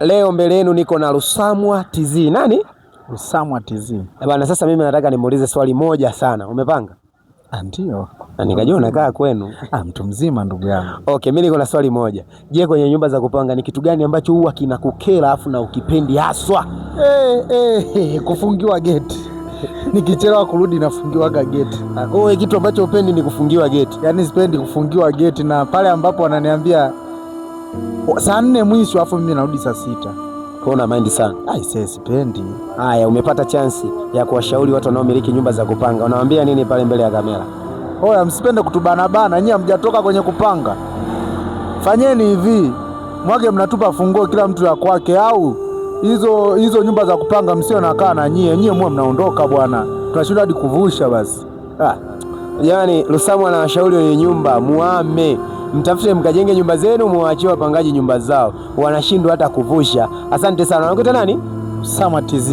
Leo mbele yenu niko na Lusamwa TZ. Nani? Lusamwa TZ. Bwana, sasa mimi nataka nimuulize swali moja sana. Umepanga? Ndio. Na nikajua nakaa kwenu. Mtu mzima ndugu yangu. Okay, mimi niko na swali moja. Je, kwenye nyumba za kupanga ni kitu gani ambacho huwa kinakukera afu na ukipendi haswa? Kufungiwa geti. Nikichelewa kurudi nafungiwaga geti. Wewe kitu ambacho upendi ni kufungiwa geti. Yaani sipendi kufungiwa geti, na pale ambapo wananiambia saa 4 mwisho afu mimi narudi saa 6. Kuna mind sana. Sipendi. Haya, umepata chance ya kuwashauri watu wanaomiliki nyumba za kupanga. Unawaambia nini pale mbele ya kamera? Oya, msipende kutubana bana, nyinyi hamjatoka kwenye kupanga. Fanyeni hivi, mwage mnatupa funguo kila mtu ya kwake, au hizo nyumba za kupanga msio nakaa na nyie mwe mnaondoka bwana. Tunashinda hadi kuvusha basi. Yaani Lusamwa anawashauri wenye nyumba muame, mtafute mkajenge nyumba zenu, muachie wapangaji nyumba zao. Wanashindwa hata kuvusha. Asante sana. Unakuta nani? Lusamwa TZ.